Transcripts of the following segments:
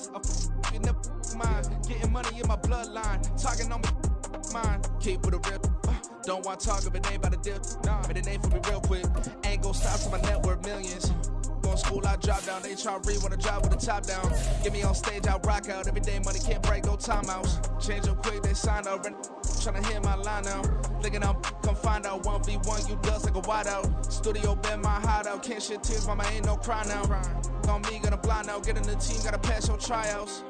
lines. In the mind, getting money in my bloodline. Talking on my mind. Keep with a real. Don't want to talk if it ain't about a dip. Nah, but it ain't for me real quick. Ain't gon' stop till my net worth millions. Going school, I drop down. They try to read when I drop with the top down. Get me on stage, I rock out. Every day money can't break, no timeouts. Change up quick, they signed up. Tryna hear my line now. Thinking I'm come find out 1v1, you dust like a wideout. Studio been my hideout. Can't shed tears, mama ain't no cry now. On me, gonna blind out. Get in the team, gotta pass your tryouts.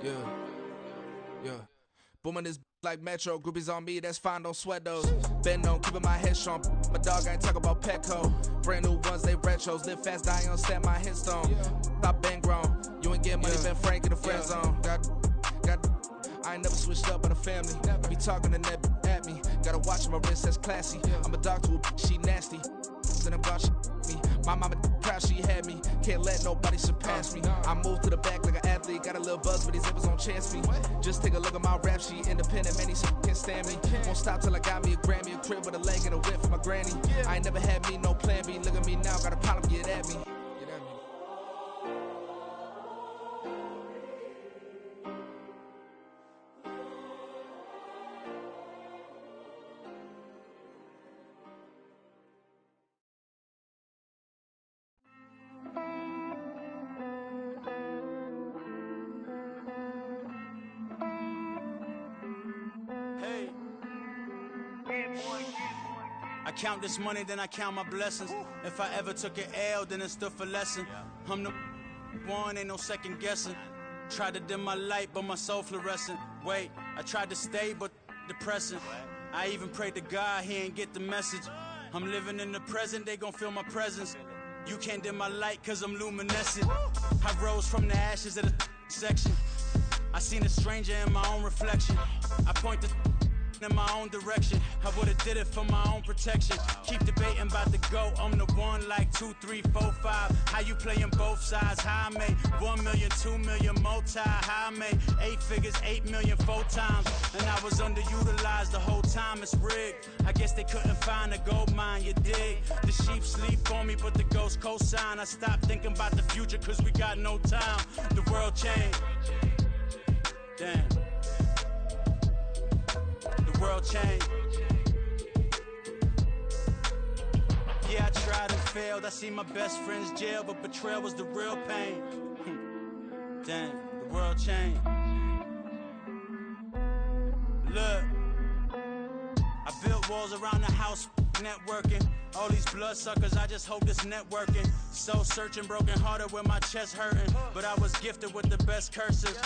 Yeah. Booming this like Metro, groupies on me, that's fine, don't sweat those. Been on, keeping my head strong. My dog ain't talk about Petco. Brand new ones, they retros. Live fast, die on set, my headstone. Stop been grown. You ain't getting money, been frank in the friend zone. Got. I ain't never switched up on the family. Be talking to that at me. Gotta watch my wrist, that's classy. I'm a dog to a she nasty. And I'm God, she me. My mama proud she had me. Can't let nobody surpass me. I move to the back like an athlete. Got a little buzz, but these zippers don't chance me. Just take a look at my rap sheet. Independent, man, these can't stand me. Won't stop till I got me a Grammy, a crib with a leg and a whip for my granny. I ain't never had me no plan B. Look at me now, got a problem, get at me. I count this money, then I count my blessings. If I ever took an L, then it stood for lesson. I'm the one, ain't no second guessing. Tried to dim my light, but my soul fluorescent. Wait, I tried to stay, but depressing. I even prayed to God, he ain't get the message. I'm living in the present, they gon' feel my presence. You can't dim my light, cause I'm luminescent. I rose from the ashes of the section. I seen a stranger in my own reflection. I point the in my own direction. I would've did it for my own protection. Keep debating about the GOAT. I'm the one like 2, 3, 4, 5. How you playing both sides? How I made 1 million, 2 million, multi. How I made 8 figures, 8 million, 4 times. And I was underutilized the whole time. It's rigged. I guess they couldn't find a gold mine, you dig? The sheep sleep on me, but the ghost cosign. I stopped thinking about the future, cause we got no time. The world changed. Damn. The world changed. Yeah, I tried and failed. I seen my best friends jail, but betrayal was the real pain. Damn, the world changed. Look, I built walls around the house, networking. All these bloodsuckers, I just hope this networking. So searching, broken hearted with my chest hurting. But I was gifted with the best curses.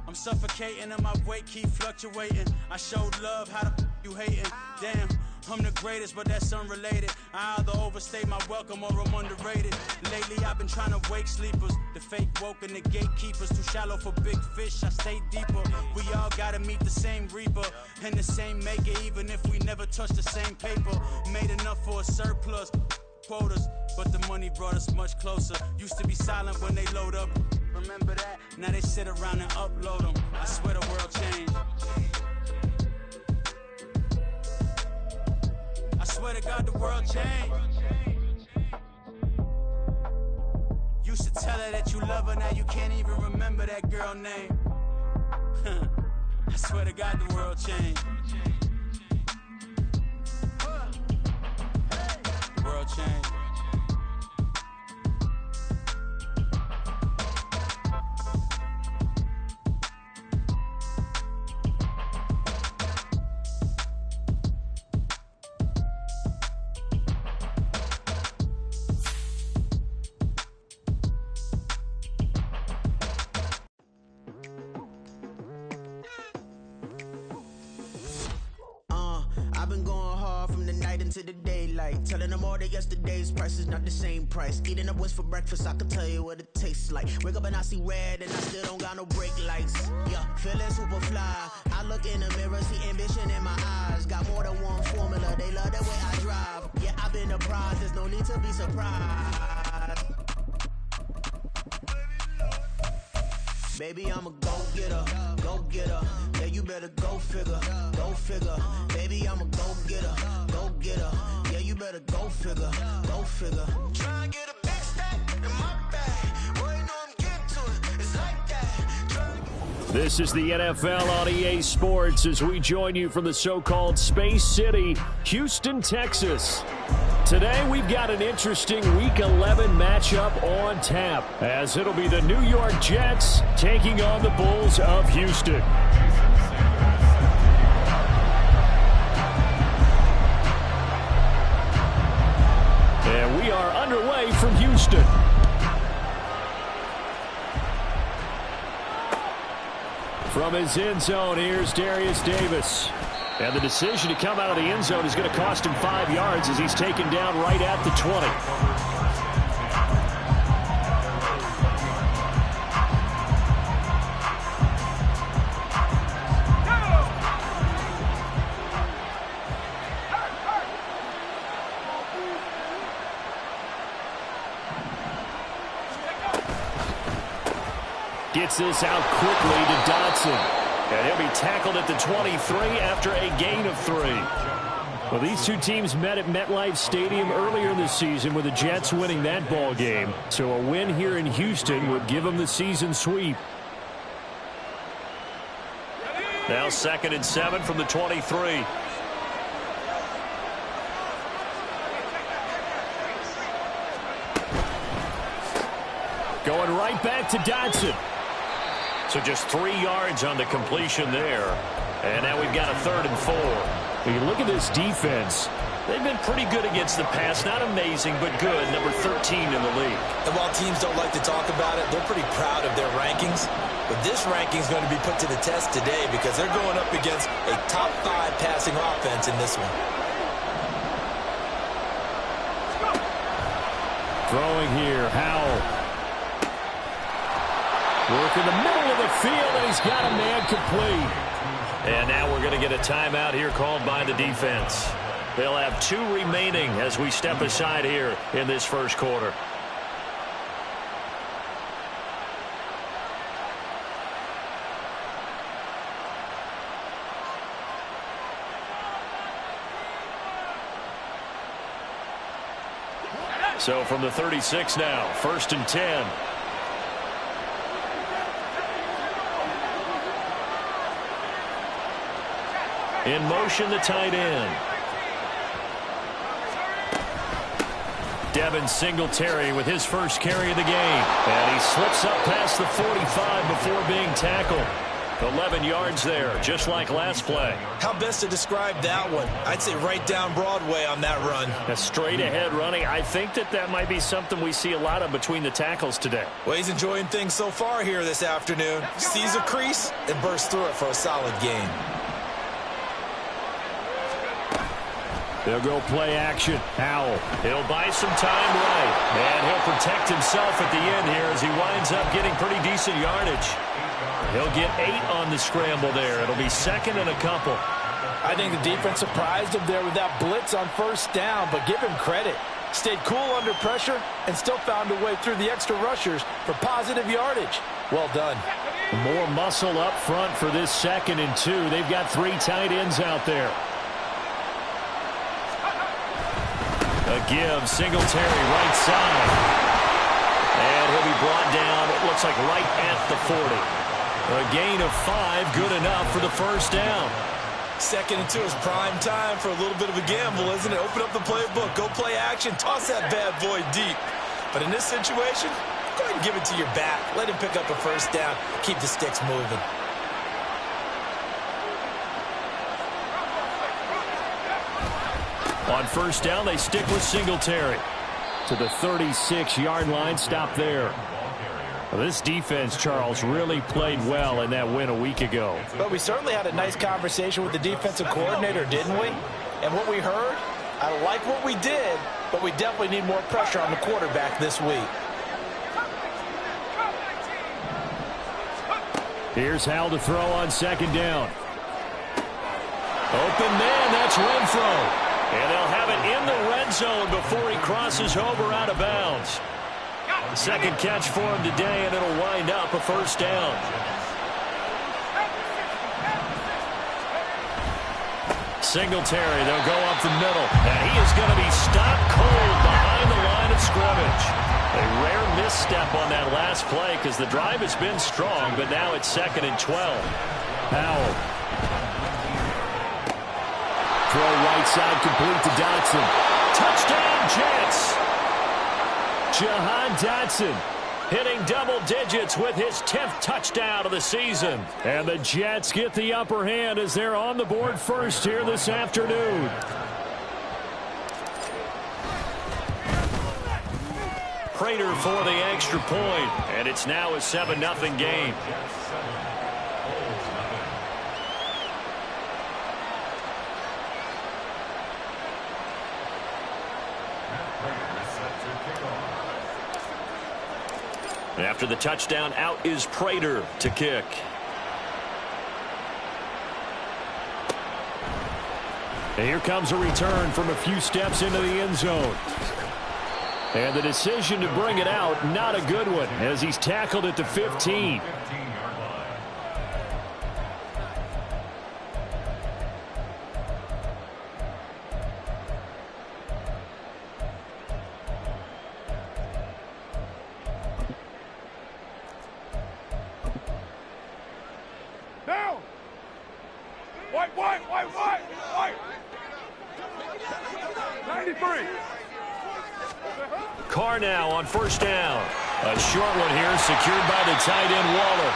I'm suffocating and my weight keep fluctuating. I showed love, how the you hating? Damn, I'm the greatest, but that's unrelated. I either overstay my welcome or I'm underrated. Lately I've been trying to wake sleepers. The fake woke and the gatekeepers. Too shallow for big fish, I stay deeper. We all gotta meet the same reaper and the same maker, even if we never touch the same paper. Made enough for a surplus quotas, but the money brought us much closer. Used to be silent when they load up. Remember that? Now they sit around and upload them. I swear the world changed. I swear to God the world changed. Used to tell her that you love her, now you can't even remember that girl name. I swear to God the world changed. The world changed. To the daylight, telling them all that yesterday's price is not the same price. Eating up what's for breakfast, I can tell you what it tastes like. Wake up and I see red and I still don't got no brake lights. Yeah, feeling super fly. I look in the mirror, see ambition in my eyes. Got more than one formula, they love the way I drive. Yeah, I've been apprised, there's no need to be surprised. Baby, I'm a go-getter, go-getter. Yeah, you better go figure, go figure. better go figure, go figure. Try and get a big stack in my bag. Boy, you know I'm getting to it. It's like that. This is the NFL on EA Sports as we join you from the so-called Space City, Houston, Texas. Today, we've got an interesting Week 11 matchup on tap, as it'll be the New York Jets taking on the Bulls of Houston. And we are underway from Houston. From his end zone, here's Darius Davis. And the decision to come out of the end zone is going to cost him 5 yards as he's taken down right at the 20. Gets this out quickly to Dotson. And he'll be tackled at the 23 after a gain of 3. Well, these two teams met at MetLife Stadium earlier this season with the Jets winning that ball game. So a win here in Houston would give them the season sweep. Now 2nd and 7 from the 23. Going right back to Dotson. So just 3 yards on the completion there. And now we've got a 3rd and 4. When you look at this defense, they've been pretty good against the pass. Not amazing, but good. Number 13 in the league. And while teams don't like to talk about it, they're pretty proud of their rankings. But this ranking is going to be put to the test today because they're going up against a top 5 passing offense in this one. Throwing here, Howell. Work in the middle of the field, and he's got a man complete. And now we're going to get a timeout here called by the defense. They'll have 2 remaining as we step aside here in this first quarter. So from the 36 now, 1st and 10. In motion, the tight end. Devin Singletary with his first carry of the game. And he slips up past the 45 before being tackled. 11 yards there, just like last play. How best to describe that one? I'd say right down Broadway on that run. A straight-ahead running. I think that might be something we see a lot of between the tackles today. Well, he's enjoying things so far here this afternoon. Sees a crease and bursts through it for a solid gain. They'll go play action. Howell. He'll buy some time right. And he'll protect himself at the end here as he winds up getting pretty decent yardage. He'll get 8 on the scramble there. It'll be 2nd and a couple. I think the defense surprised him there with that blitz on 1st down, but give him credit. Stayed cool under pressure and still found a way through the extra rushers for positive yardage. Well done. More muscle up front for this 2nd and 2. They've got 3 tight ends out there. A give, Singletary right side. And he'll be brought down, it looks like right at the 40. A gain of 5, good enough for the 1st down. 2nd and 2 is prime time for a little bit of a gamble, isn't it? Open up the playbook, go play action, toss that bad boy deep. But in this situation, go ahead and give it to your back. Let him pick up a 1st down, keep the sticks moving. On 1st down, they stick with Singletary. To the 36-yard line, stop there. Well, this defense, Charles, really played well in that win a week ago. But we certainly had a nice conversation with the defensive coordinator, didn't we? And what we heard, I like what we did, but we definitely need more pressure on the quarterback this week. Here's Howell to throw on 2nd down. Open man, that's Renfro. And they'll have it in the red zone before he crosses over out of bounds. 2nd catch for him today, and it'll wind up a 1st down. Singletary, they'll go up the middle. And he is going to be stopped cold behind the line of scrimmage. A rare misstep on that last play because the drive has been strong, but now it's 2nd and 12. Powell. Throw right side complete to Dotson. Touchdown, Jets! Jahan Dotson hitting double digits with his 10th touchdown of the season. And the Jets get the upper hand as they're on the board first here this afternoon. Prater for the extra point, and it's now a 7-0 game. After the touchdown, out is Prater to kick. And here comes a return from a few steps into the end zone. And the decision to bring it out, not a good one, as he's tackled at the 15. White. 93. Carr now on first down. A short one here, secured by the tight end Waller.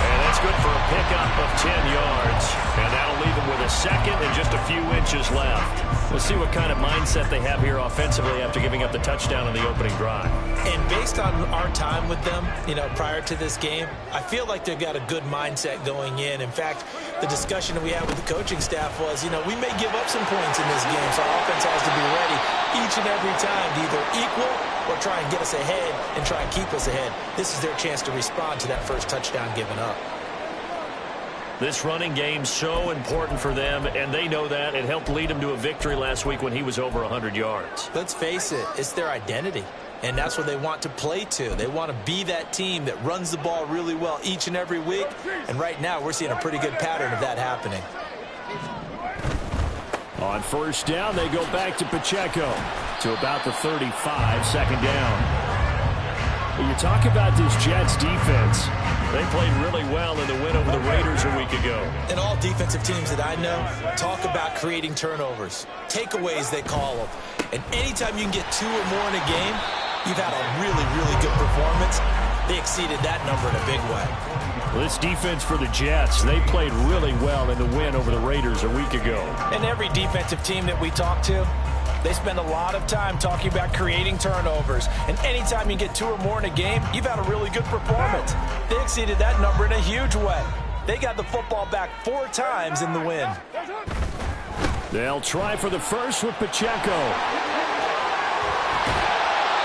And that's good for a pickup of 10 yards. And that'll leave him with a second and just a few inches left. We'll see what kind of mindset they have here offensively after giving up the touchdown on the opening drive. And based on our time with them, prior to this game, I feel like they've got a good mindset going in. In fact, the discussion that we had with the coaching staff was, we may give up some points in this game, so our offense has to be ready each and every time to either equal or try and get us ahead and try and keep us ahead. This is their chance to respond to that first touchdown given up. This running game's so important for them, and they know that. It helped lead them to a victory last week when he was over 100 yards. Let's face it, it's their identity, and that's what they want to play to. They want to be that team that runs the ball really well each and every week, and right now we're seeing a pretty good pattern of that happening. On first down, they go back to Pacheco to about the 35, second down. When you talk about this Jets defense, they played really well in the win over the Raiders a week ago. And all defensive teams that I know talk about creating turnovers, takeaways they call them. And anytime you can get 2 or more in a game, you've had a really, really good performance. They exceeded that number in a big way. Well, this defense for the Jets, they played really well in the win over the Raiders a week ago. And every defensive team that we talk to, they spend a lot of time talking about creating turnovers. And anytime you get 2 or more in a game, you've had a really good performance. They exceeded that number in a huge way. They got the football back 4 times in the win. They'll try for the first with Pacheco.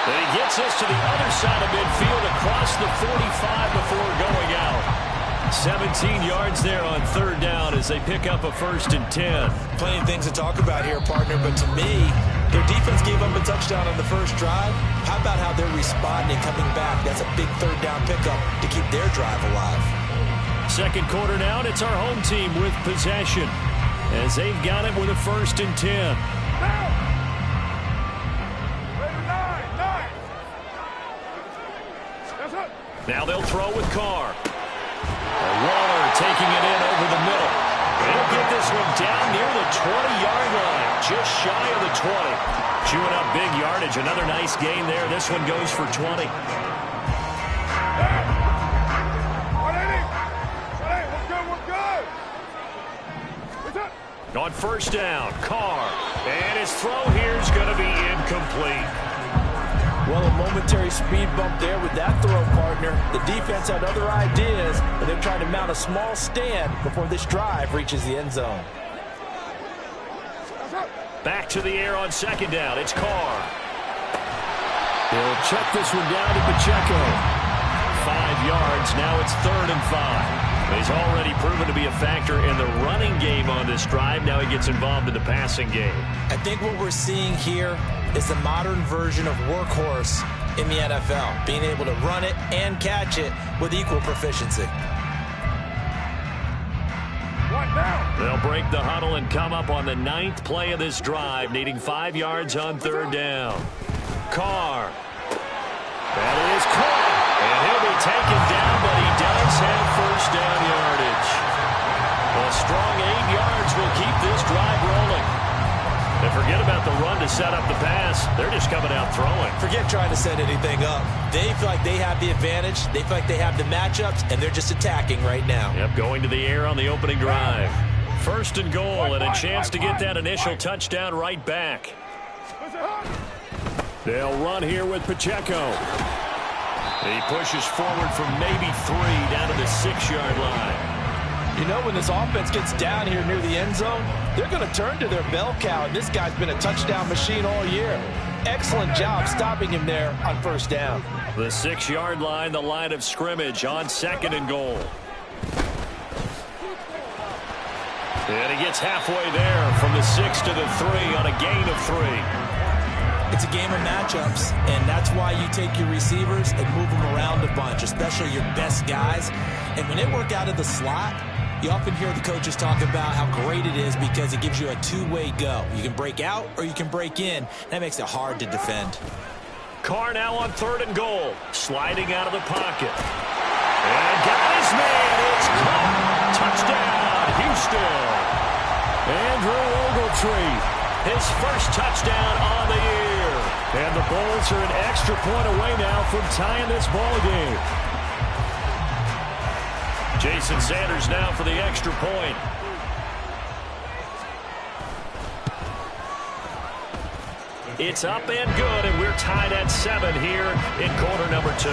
Then he gets us to the other side of midfield across the 45 before going out. 17 yards there on third down as they pick up a 1st and 10. Plenty of things to talk about here, partner, but to me, their defense gave up a touchdown on the first drive. How about how they're responding, coming back? That's a big third down pickup to keep their drive alive. Second quarter now, and it's our home team with possession as they've got it with a 1st and 10. Now they'll throw with Carr. Waller taking it in over the middle. They'll get this one down near the 20-yard line, just shy of the 20. Chewing up big yardage. Another nice gain there. This one goes for 20. On first down, Carr. And his throw here is going to be incomplete. Well, a momentary speed bump there with that throw, partner. The defense had other ideas, but they're trying to mount a small stand before this drive reaches the end zone. Back to the air on second down. It's Carr. He'll check this one down to Pacheco. 5 yards. Now it's 3rd and 5. He's already proven to be a factor in the running game on this drive. Now he gets involved in the passing game. I think what we're seeing here is the modern version of workhorse in the NFL, being able to run it and catch it with equal proficiency. They'll break the huddle and come up on the 9th play of this drive, needing 5 yards on 3rd down. Carr. That is caught. And he'll be taken down, but he does have 1st down yardage. A strong 8 yards will keep this drive rolling. And forget about the run to set up the pass. They're just coming out throwing. Forget trying to set anything up. They feel like they have the advantage. They feel like they have the matchups, and they're just attacking right now. Yep, going to the air on the opening drive. 1st and goal, and a chance to get that initial touchdown right back. They'll run here with Pacheco. He pushes forward from maybe 3 down to the 6-yard line. You know, when this offense gets down here near the end zone, they're going to turn to their bell cow. And this guy's been a touchdown machine all year. Excellent job stopping him there on 1st down. The 6-yard line, the line of scrimmage on 2nd and goal. And he gets halfway there from the 6 to the 3 on a gain of 3. It's a game of matchups, and that's why you take your receivers and move them around a bunch, especially your best guys. And when they work out of the slot, you often hear the coaches talk about how great it is because it gives you a two-way go. You can break out or you can break in. That makes it hard to defend. Carr now on 3rd and goal, sliding out of the pocket. And got his man. It's caught. Touchdown, Houston. Andrew Ogletree. His 1st touchdown on the year. And the Bulls are an extra point away now from tying this ball game. Jason Sanders now for the extra point. It's up and good, and we're tied at 7 here in quarter number 2.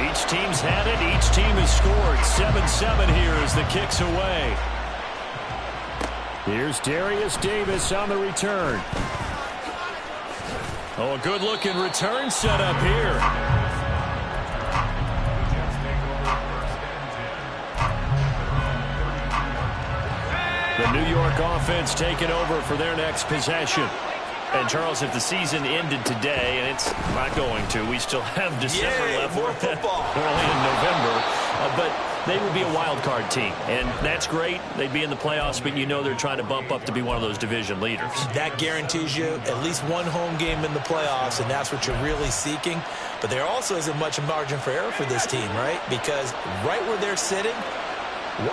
Each team's had it. Each team has scored. 7-7 here as the kick's away. Here's Darius Davis on the return. Oh, a good-looking return set up here. The New York offense taking over for their next possession. And, Charles, if the season ended today, and it's not going to, we still have December left. More football. Early in November. But they would be a wild card team, and that's great. They'd be in the playoffs, but you know they're trying to bump up to be one of those division leaders. That guarantees you at least one home game in the playoffs, and that's what you're really seeking. But there also isn't much margin for error for this team, right? Because right where they're sitting,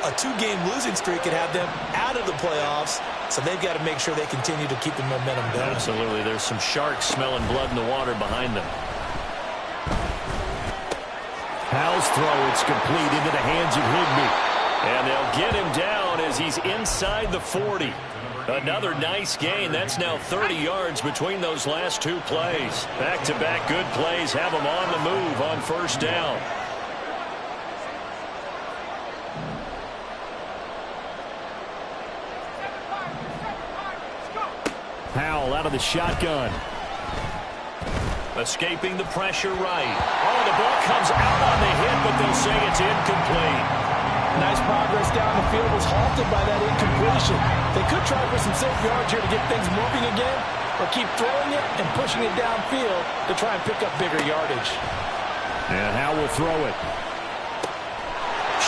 a 2-game losing streak could have them out of the playoffs, so they've got to make sure they continue to keep the momentum going. Absolutely. There's some sharks smelling blood in the water behind them. Howell's throw, it's complete into the hands of Higbee. And they'll get him down as he's inside the 40. Another nice gain. That's now 30 yards between those last 2 plays. Back-to-back good plays have him on the move on 1st down. Howell out of the shotgun. Escaping the pressure right. Oh, the ball comes out on the hit, but they'll say it's incomplete. Nice progress down the field was halted by that incompletion. They could try for some safe yards here to get things moving again, or keep throwing it and pushing it downfield to try and pick up bigger yardage. And Howell will throw it.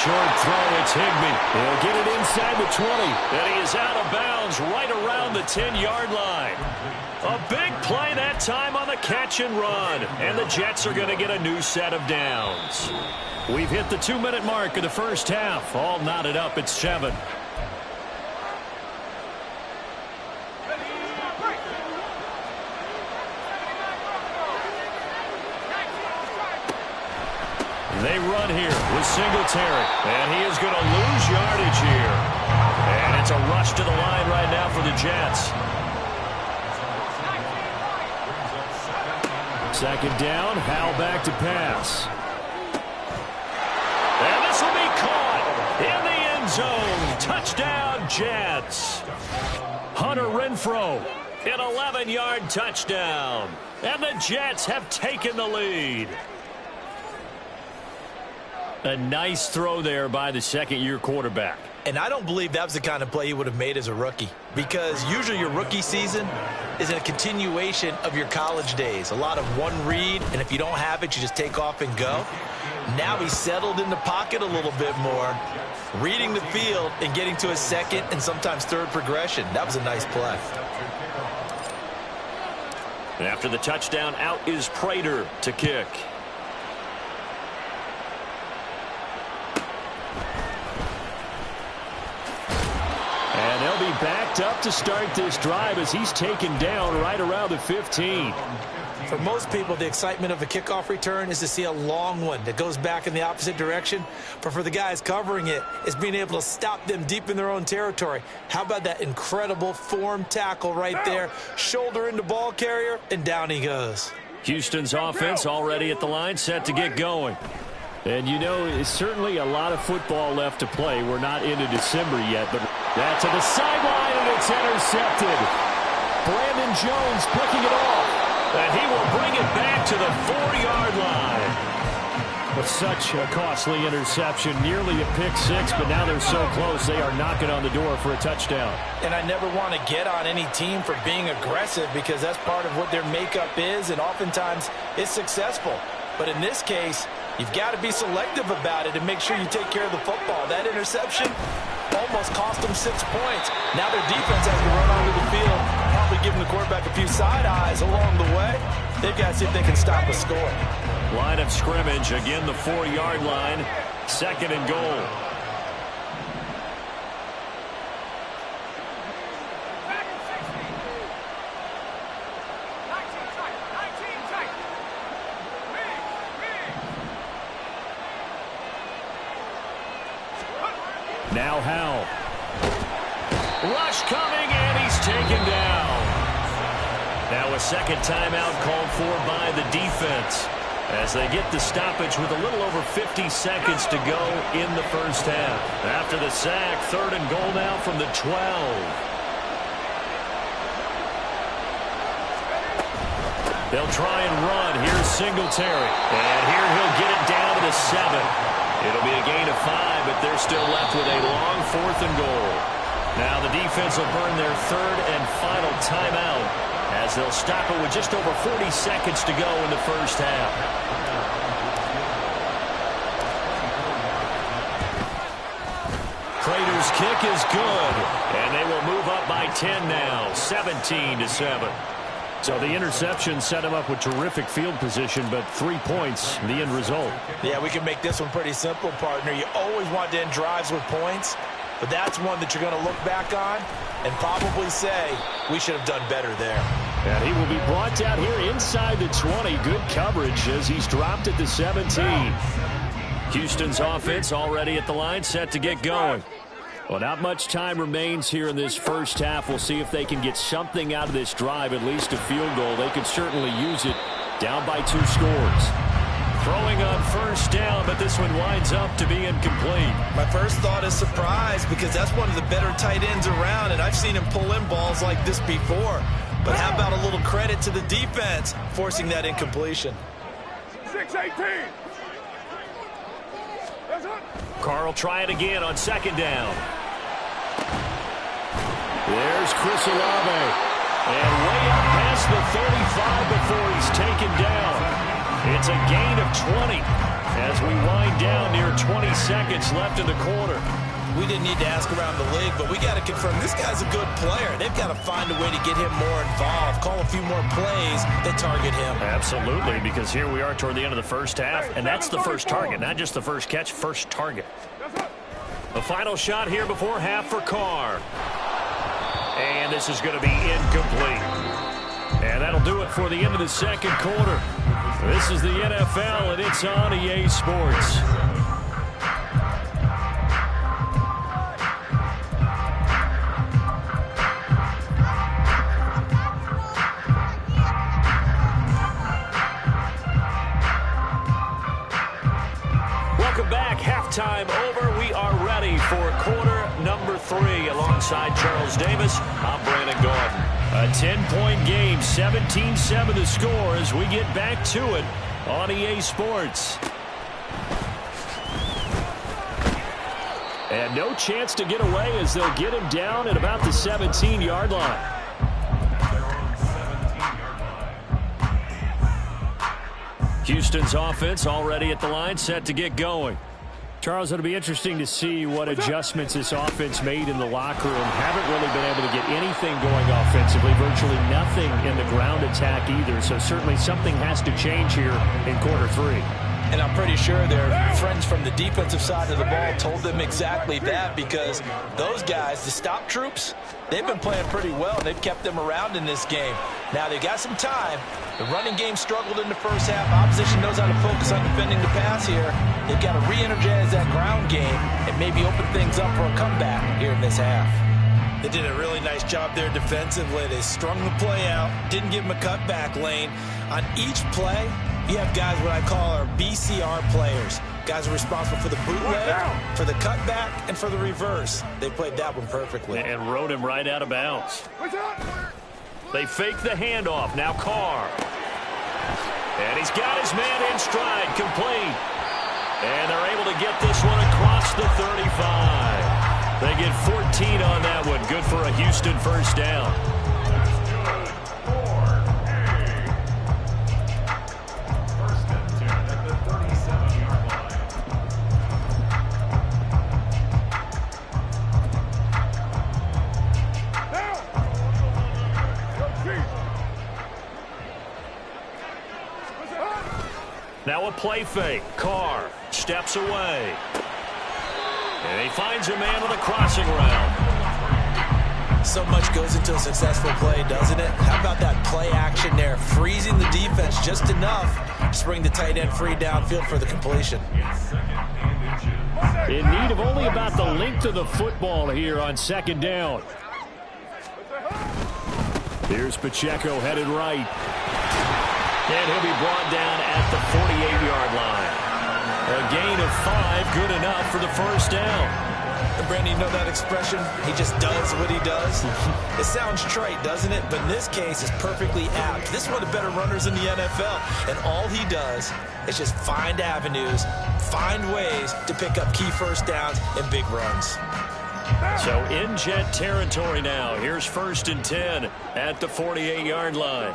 Short throw, it's Higbee. He'll get it inside the 20. And he is out of bounds right around the 10-yard line. A big play that time on the catch and run. And the Jets are going to get a new set of downs. We've hit the 2-minute mark of the first half. All knotted up at 7. They run here with Singletary, and he is going to lose yardage here. And it's a rush to the line right now for the Jets. 2nd down, Howell back to pass. And this will be caught in the end zone. Touchdown, Jets. Hunter Renfrow, an 11-yard touchdown. And the Jets have taken the lead. A nice throw there by the second-year quarterback. And I don't believe that was the kind of play he would have made as a rookie, because usually your rookie season is a continuation of your college days. A lot of one read, and if you don't have it, you just take off and go. Now he's settled in the pocket a little bit more, reading the field and getting to a second and sometimes third progression. That was a nice play. After the touchdown, out is Prater to kick. And they'll be backed up to start this drive as he's taken down right around the 15. For most people, the excitement of a kickoff return is to see a long one that goes back in the opposite direction. But for the guys covering it, it's being able to stop them deep in their own territory. How about that incredible form tackle right there? Shoulder into ball carrier, and down he goes. Houston's offense already at the line, set to get going. And, you know, it's certainly a lot of football left to play. We're not into December yet, but that to the sideline, and it's intercepted. Brandon Jones picking it off. And he will bring it back to the 4-yard line. But such a costly interception, nearly a pick six, but now they're so close they are knocking on the door for a touchdown. And I never want to get on any team for being aggressive, because that's part of what their makeup is, and oftentimes it's successful. But in this case, you've got to be selective about it and make sure you take care of the football. That interception almost cost them 6 points. Now their defense has to run onto the field, probably giving the quarterback a few side eyes along the way. They've got to see if they can stop a score. Line of scrimmage, again the 4-yard line, 2nd and goal. Now Howell. Rush coming, and he's taken down. Now a second timeout called for by the defense as they get the stoppage with a little over 50 seconds to go in the first half. After the sack, 3rd and goal now from the 12. They'll try and run. Here's Singletary. And here he'll get it down to the 7. It'll be a gain of 5, but they're still left with a long 4th and goal. Now the defense will burn their 3rd and final timeout as they'll stop it with just over 40 seconds to go in the first half. Prater's kick is good, and they will move up by 10 now, 17-7. So the interception set him up with terrific field position, but 3 points, the end result. Yeah, we can make this one pretty simple, partner. You always want to end drives with points, but that's one that you're going to look back on and probably say, we should have done better there. And he will be brought down here inside the 20. Good coverage as he's dropped at the 17. Houston's offense already at the line, set to get going. Well, not much time remains here in this first half. We'll see if they can get something out of this drive, at least a field goal. They could certainly use it, down by 2 scores. Throwing on first down, but this one winds up to be incomplete. My first thought is surprise, because that's one of the better tight ends around, and I've seen him pull in balls like this before. But how about a little credit to the defense forcing that incompletion? 6-18. Carl try it again on 2nd down. There's Chris Olave. And way up past the 35 before he's taken down. It's a gain of 20 as we wind down near 20 seconds left in the quarter. We didn't need to ask around the league, but we got to confirm this guy's a good player. They've got to find a way to get him more involved, call a few more plays that target him. Absolutely, because here we are toward the end of the first half, and that's the first target, not just the first catch, first target. The final shot here before half for Carr. And this is going to be incomplete. And that'll do it for the end of the second quarter. This is the NFL, and it's on EA Sports. Halftime over. We are ready for quarter number 3. Alongside Charles Davis, I'm Brandon Gordon. A 10-point game, 17-7 the score as we get back to it on EA Sports. And no chance to get away as they'll get him down at about the 17-yard line. Houston's offense already at the line, set to get going. Charles, it'll be interesting to see what adjustments this offense made in the locker room. Haven't really been able to get anything going offensively, virtually nothing in the ground attack either. So certainly something has to change here in quarter 3. And I'm pretty sure their friends from the defensive side of the ball told them exactly that, because those guys, the stop troops, they've been playing pretty well. They've kept them around in this game. Now they got some time. The running game struggled in the first half. Opposition knows how to focus on defending the pass here. They've got to re-energize that ground game and maybe open things up for a comeback here in this half. They did a really nice job there defensively. They strung the play out, didn't give them a cutback lane. On each play, you have guys what I call our BCR players. Guys are responsible for the bootleg, for the cutback, and for the reverse. They played that one perfectly. And rode him right out of bounds. They fake the handoff. Now Carr. And he's got his man in stride, complete. And they're able to get this one across the 35. They get 14 on that one. Good for a Houston first down. Now a play fake. Carr steps away. And he finds a man on the crossing route. So much goes into a successful play, doesn't it? How about that play action there? Freezing the defense just enough to bring the tight end free downfield for the completion. In need of only about the length of the football here on second down. Here's Pacheco headed right. And he'll be brought down at the 48-yard line. A gain of 5, good enough for the first down. And Brandon, you know that expression? He just does what he does. It sounds trite, doesn't it? But in this case, it's perfectly apt. This is one of the better runners in the NFL. And all he does is just find avenues, find ways to pick up key first downs and big runs. So in jet territory now. Here's 1st and 10 at the 48-yard line.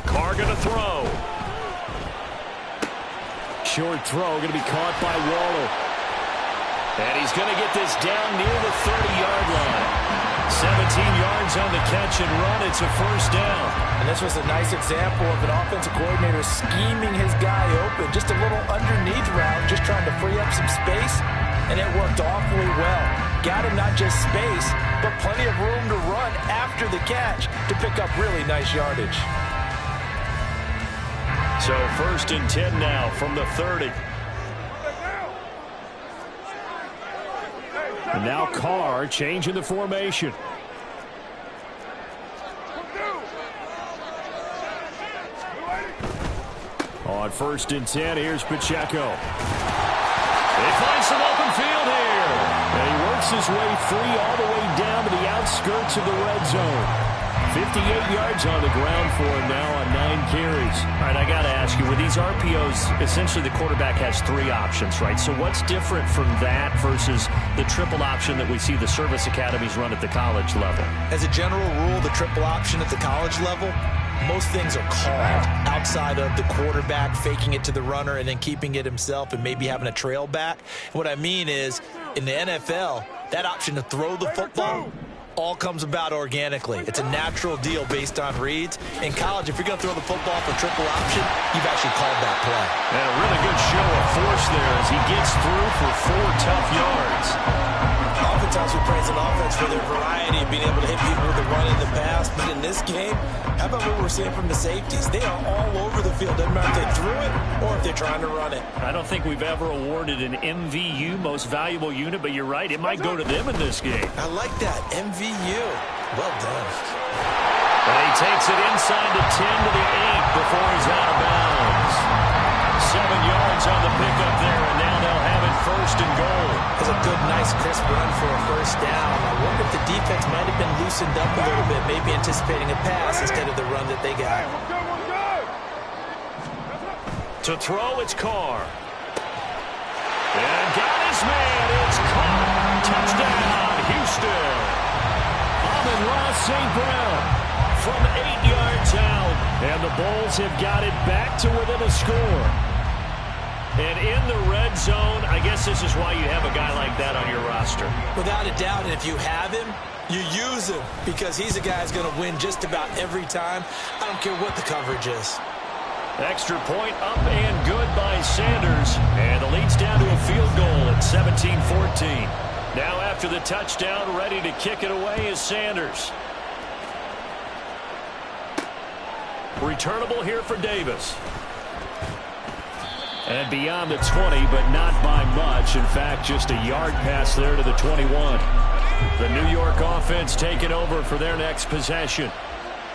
Carr going to throw. Short throw going to be caught by Waller. And he's going to get this down near the 30-yard line. 17 yards on the catch and run. It's a first down. And this was a nice example of an offensive coordinator scheming his guy open. Just a little underneath route, just trying to free up some space. And it worked awfully well. Got him not just space, but plenty of room to run after the catch to pick up really nice yardage. So 1st and 10 now from the 30. And now Carr changing the formation. On 1st and 10, here's Pacheco. They find some open field here. And he works his way free all the way down to the outskirts of the red zone. 58 yards on the ground for him now on 9 carries. All right, I got to ask you, with these RPOs, essentially the quarterback has 3 options, right? So what's different from that versus the triple option that we see the service academies run at the college level? As a general rule, the triple option at the college level, most things are called outside of the quarterback faking it to the runner and then keeping it himself and maybe having a trail back. What I mean is, in the NFL, that option to throw the football all comes about organically. It's a natural deal based on reads. In college, if you're going to throw the football for triple option, you've actually called that play. And a really good show of force there as he gets through for 4 tough yards. Oftentimes we praise an offense for their variety of being able to hit people with the run in the pass. But in this game, how about what we're seeing from the safeties? They are all over the field. Doesn't matter if they threw it or if they're trying to run it. I don't think we've ever awarded an MVU, most valuable unit, but you're right. It might go to them in this game. I like that. MVU. Well done. And he takes it inside the 10 to the 8 before he's out of bounds. 7 yards on the pickup there, and now they'll have it 1st and goal. That's a good, nice, crisp run for a first down. I wonder if the defense might have been loosened up a little bit, maybe anticipating a pass instead of the run that they got. To throw, it's Carr. And got his man. It's Carr. St. Brown from 8 yards out. And the Bulls have got it back to within a score. And in the red zone, I guess this is why you have a guy like that on your roster. Without a doubt, and if you have him, you use him because he's a guy who's going to win just about every time. I don't care what the coverage is. Extra point up and good by Sanders. And the lead's down to a field goal at 17-14. Now after the touchdown, ready to kick it away is Sanders. Returnable here for Davis. And beyond the 20, but not by much. In fact, just a yard pass there to the 21. The New York offense taking over for their next possession.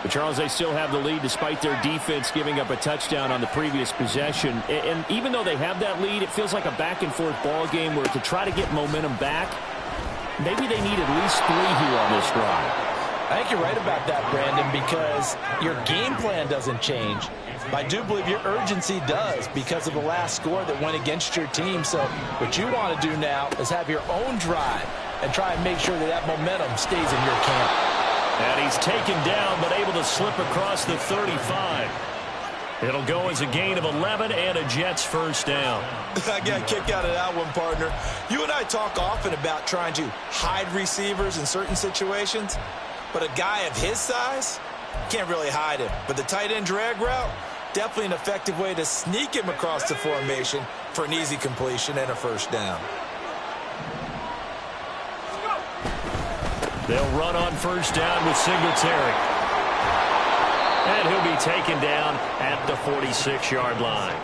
But, Charles, they still have the lead despite their defense giving up a touchdown on the previous possession. And even though they have that lead, it feels like a back-and-forth ball game where to try to get momentum back, maybe they need at least 3 here on this drive. I think you're right about that, Brandon, because your game plan doesn't change. I do believe your urgency does because of the last score that went against your team. So what you want to do now is have your own drive and try and make sure that that momentum stays in your camp. And he's taken down but able to slip across the 35. It'll go as a gain of 11 and a Jets first down. I got a kick out of that one, partner. You and I talk often about trying to hide receivers in certain situations. But a guy of his size, can't really hide him. But the tight end drag route, definitely an effective way to sneak him across the formation for an easy completion and a first down. They'll run on first down with Singletary. And he'll be taken down at the 46-yard line.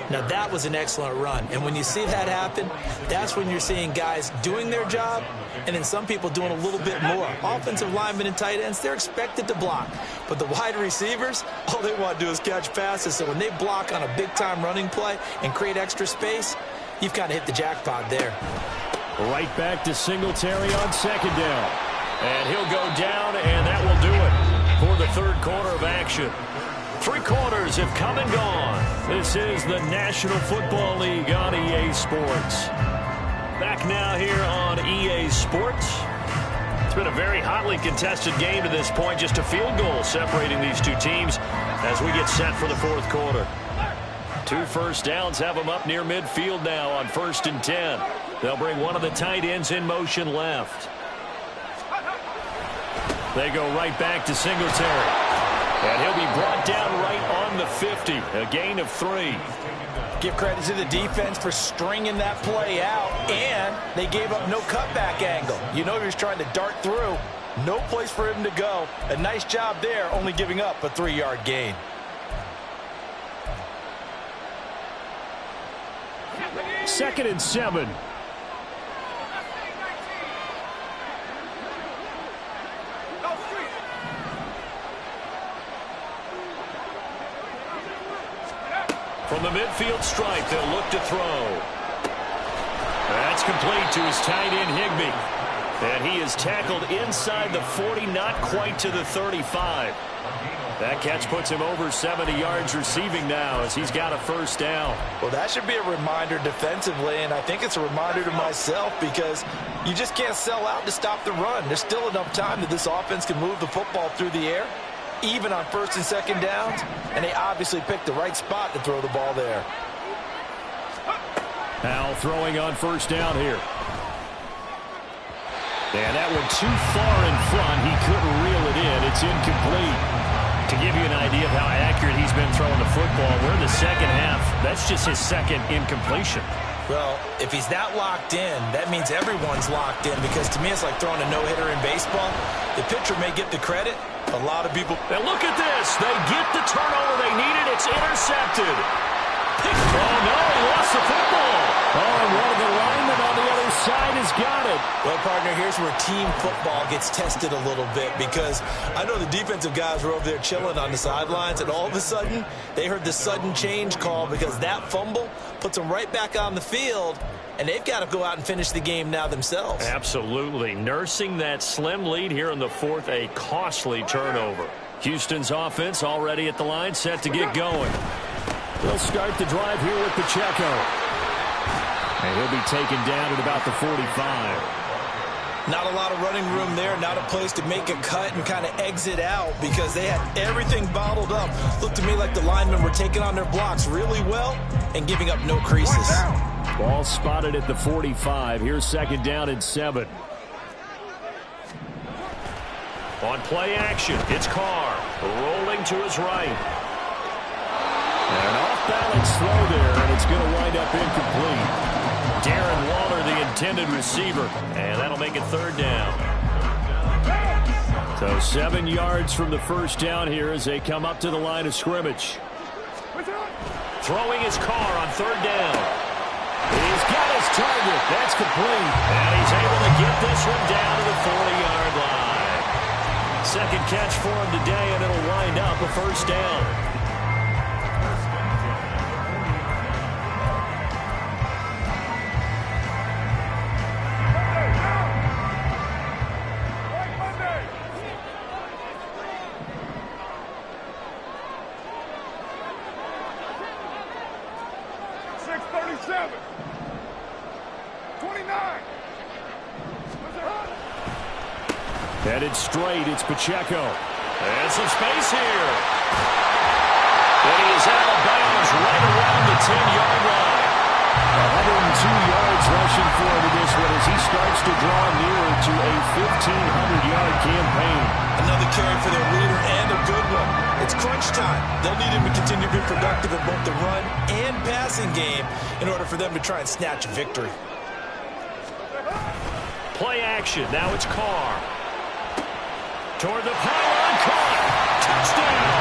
Now, that was an excellent run. And when you see that happen, that's when you're seeing guys doing their job and then some people doing a little bit more. Offensive linemen and tight ends, they're expected to block. But the wide receivers, all they want to do is catch passes. So when they block on a big-time running play and create extra space, you've kind of hit the jackpot there. Right back to Singletary on second down. And he'll go down, and that will do it for the third quarter of action. 3 quarters have come and gone. This is the National Football League on EA Sports. Back now here on EA Sports. It's been a very hotly contested game to this point. Just a field goal separating these two teams as we get set for the fourth quarter. 2 first downs have them up near midfield now on 1st and 10. They'll bring one of the tight ends in motion left. They go right back to Singletary. And he'll be brought down right on the 50. A gain of 3. Give credit to the defense for stringing that play out, and they gave up no cutback angle. You know he was trying to dart through. No place for him to go. A nice job there, only giving up a 3-yard gain. Second and 7. From the midfield stripe, they'll look to throw. That's complete to his tight end, Higbee. And he is tackled inside the 40, not quite to the 35. That catch puts him over 70 yards receiving now as he's got a first down. Well, that should be a reminder defensively, and I think it's a reminder to myself because you just can't sell out to stop the run. There's still enough time that this offense can move the football through the air, even on 1st and 2nd downs, and they obviously picked the right spot to throw the ball there. Now throwing on first down here. And that one too far in front. He couldn't reel it in. It's incomplete. To give you an idea of how accurate he's been throwing the football, we're in the second half. That's just his second incompletion. Well, if he's that locked in, that means everyone's locked in because to me it's like throwing a no-hitter in baseball. The pitcher may get the credit. A lot of people... And look at this. They get the turnover they needed. It's intercepted. Oh, no, he lost the football. Oh, and one of the linemen on the other side has got it. Well, partner, here's where team football gets tested a little bit because I know the defensive guys were over there chilling on the sidelines, and all of a sudden, they heard the sudden change call because that fumble puts them right back on the field, and they've got to go out and finish the game now themselves. Absolutely. Nursing that slim lead here in the fourth, a costly turnover. Houston's offense already at the line, set to get going. They'll start the drive here with Pacheco. And he'll be taken down at about the 45. Not a lot of running room there, not a place to make a cut and kind of exit out because they had everything bottled up. Looked to me like the linemen were taking on their blocks really well and giving up no creases. Ball spotted at the 45. Here's second down and 7. On play action, it's Carr rolling to his right. And an off-balance throw there, and it's going to wind up incomplete. Darren Waller, the intended receiver, and that'll make it third down. So 7 yards from the first down here as they come up to the line of scrimmage. Throwing his Carr on third down. He's got his target. That's complete. And he's able to get this one down to the 40-yard line. Second catch for him today, and it'll wind up a first down. Headed straight, it's Pacheco. And some space here. And he is out of bounds right around the 10-yard line. 102 yards rushing for him in this one as he starts to draw nearer to a 1,500-yard campaign. Another carry for their leader and a good one. It's crunch time. They'll need him to continue to be productive in both the run and passing game in order for them to try and snatch a victory. Play action. Now it's Carr. Toward the pylon, caught. Touchdown.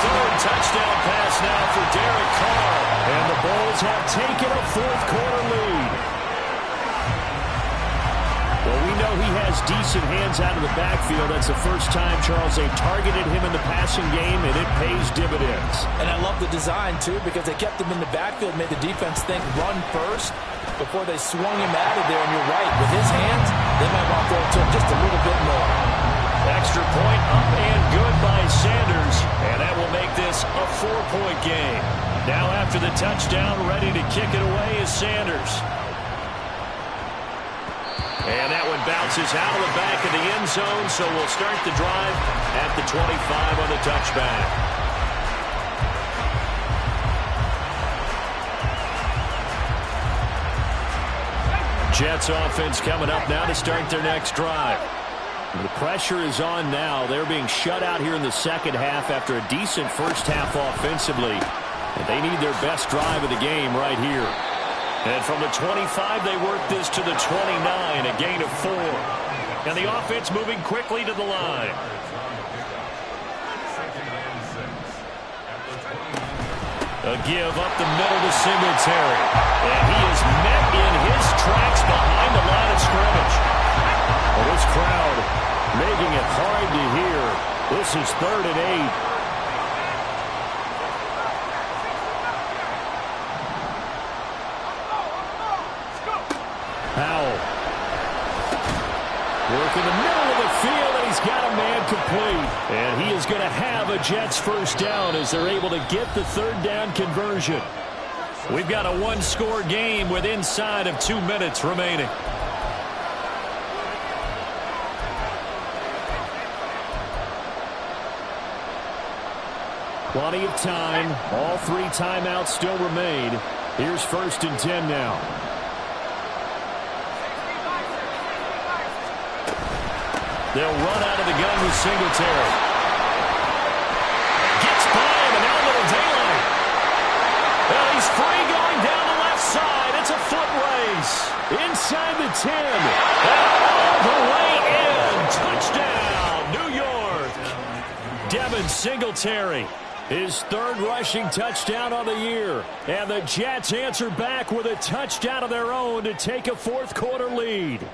Third touchdown pass now for Derek Carr. And the Bulls have taken a fourth-quarter lead. Well, we know he has decent hands out of the backfield. That's the first time, Charles, they've targeted him in the passing game, and it pays dividends. And I love the design, too, because they kept him in the backfield, made the defense think run first before they swung him out of there. And you're right, with his hands, they might want to throw it to him just a little bit more. Extra point up and good by Sanders, and that will make this a 4-point game. Now after the touchdown, ready to kick it away is Sanders. And that one bounces out of the back of the end zone, so we'll start the drive at the 25 on the touchback. Jets offense coming up now to start their next drive. The pressure is on now. They're being shut out here in the second half after a decent first half offensively. And they need their best drive of the game right here. And from the 25, they work this to the 29, a gain of 4. And the offense moving quickly to the line. A give up the middle to Singletary. And he is met in his tracks behind the line of scrimmage. Well, this crowd making it hard to hear. This is 3rd and 8. Powell. Work in the middle of the field, and he's got a man complete. And he is going to have a Jets first down as they're able to get the third down conversion. We've got a one-score game with inside of 2 minutes remaining. Plenty of time. All 3 timeouts still remain. Here's 1st and 10 now. They'll run out of the gun with Singletary. Gets by him, and now a little daylight. Well, he's free going down the left side. It's a foot race. Inside the 10. And all the way in. Touchdown, New York. Devin Singletary. His 3rd rushing touchdown of the year. And the Jets answer back with a touchdown of their own to take a fourth-quarter lead.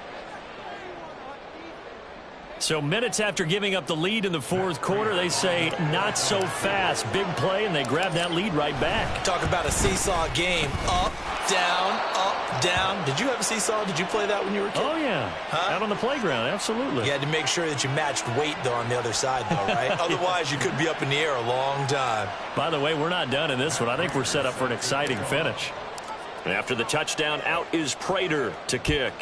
So minutes after giving up the lead in the fourth quarter, they say not so fast. Big play, and they grab that lead right back. Talk about a seesaw game. Up, down, up, down. Did you have a seesaw? Did you play that when you were a kid? Oh, yeah. Huh? Out on the playground, absolutely. You had to make sure that you matched weight, though, on the other side, though, right? Otherwise, you could be up in the air a long time. By the way, we're not done in this one. I think we're set up for an exciting finish. And after the touchdown, out is Prater to kick.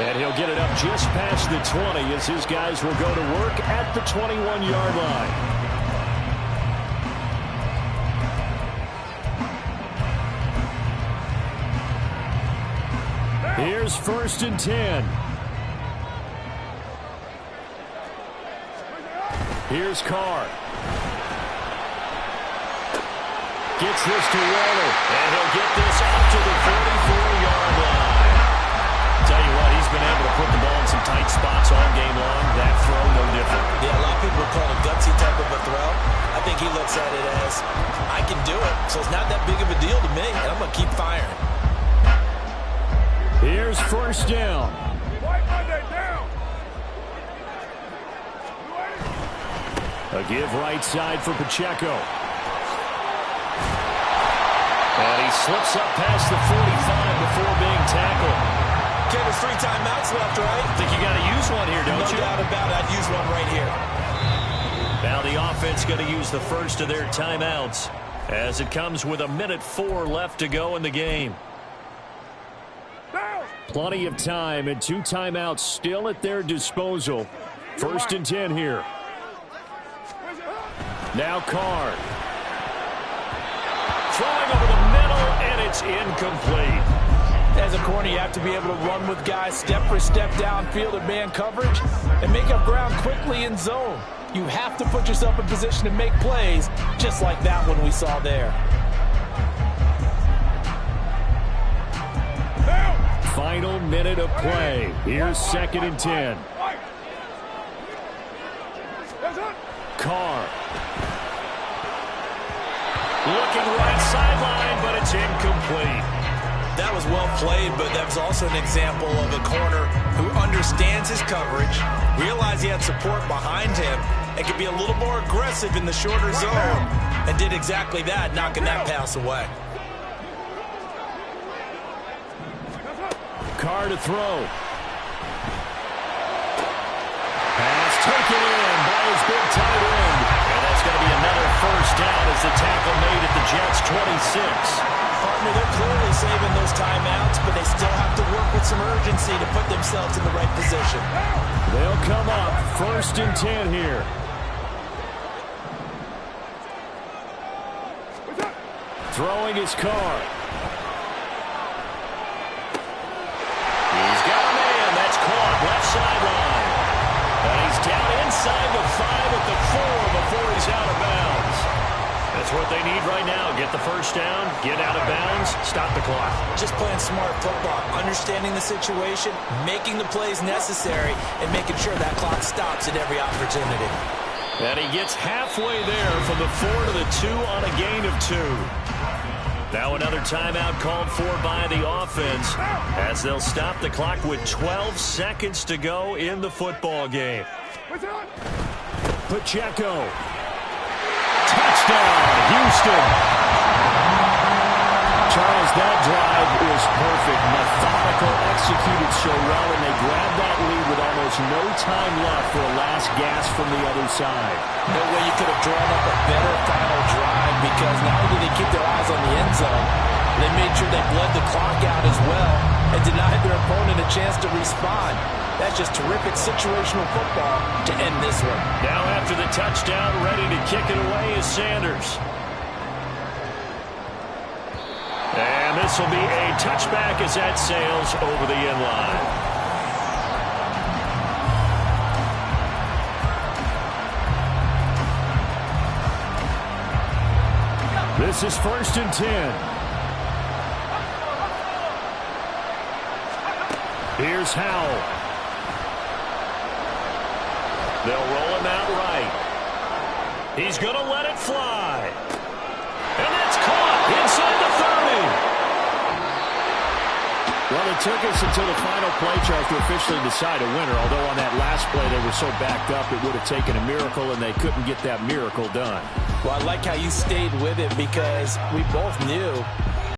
And he'll get it up just past the 20 as his guys will go to work at the 21-yard line. Here's 1st and 10. Here's Carr. Gets this to Waller. And he'll get this out to the 44-yard line. Tell you what, he's been able to put the ball in some tight spots all game long. That throw, no different. Yeah, a lot of people would call it a gutsy type of a throw. I think he looks at it as, I can do it, so it's not that big of a deal to me, and I'm going to keep firing. Here's 1st down. A give right side for Pacheco. And he slips up past the 45 before being tackled. Okay, there's 3 timeouts left, right? I think you got to use one here, don't you? No doubt about it. I'd use one right here. Now the offense going to use the first of their timeouts as it comes with 1:04 left to go in the game. Plenty of time and 2 timeouts still at their disposal. 1st and 10 here. Now Carr. Throwing over the middle, and it's incomplete. As a corner, you have to be able to run with guys step for step downfield at man coverage and make up ground quickly in zone. You have to put yourself in position to make plays, just like that one we saw there. Final minute of play. Here's 2nd and 10. Carr. Looking right sideline, but it's incomplete. That was well played, but that was also an example of a corner who understands his coverage, realized he had support behind him, and could be a little more aggressive in the shorter zone, and did exactly that, knocking that pass away. Carr to throw. Pass taken in by his big tight end. And that's going to be another 1st down as the tackle made at the Jets' 26. Partner, they're clearly saving those timeouts, but they still have to work with some urgency to put themselves in the right position. They'll come up 1st and 10 here. Throwing his Carr. He's got a man. That's caught. Left sideline. And he's down inside the 5 at the 4 before he's out of bounds. That's what they need right now. Get the 1st down, get out of bounds, stop the clock. Just playing smart football, understanding the situation, making the plays necessary, and making sure that clock stops at every opportunity. And he gets halfway there from the 4 to the 2 on a gain of 2. Now another timeout called for by the offense as they'll stop the clock with 12 seconds to go in the football game. Pacheco. Touchdown, Houston. Charles, that drive was perfect. Methodical, executed so well, and they grabbed that lead with almost no time left for a last gasp from the other side. No way you could have drawn up a better final drive, because not only did they keep their eyes on the end zone, they made sure they bled the clock out as well and denied their opponent a chance to respond. That's just terrific situational football to end this one. Now after the touchdown, ready to kick it away is Sanders. And this will be a touchback as that sails over the end line. This is 1st and 10. Here's Howell. They'll roll him out right. He's going to let it fly. And that's caught inside the 30. Well, it took us until the final play charge to officially decide a winner, although on that last play they were so backed up it would have taken a miracle, and they couldn't get that miracle done. Well, I like how you stayed with it, because we both knew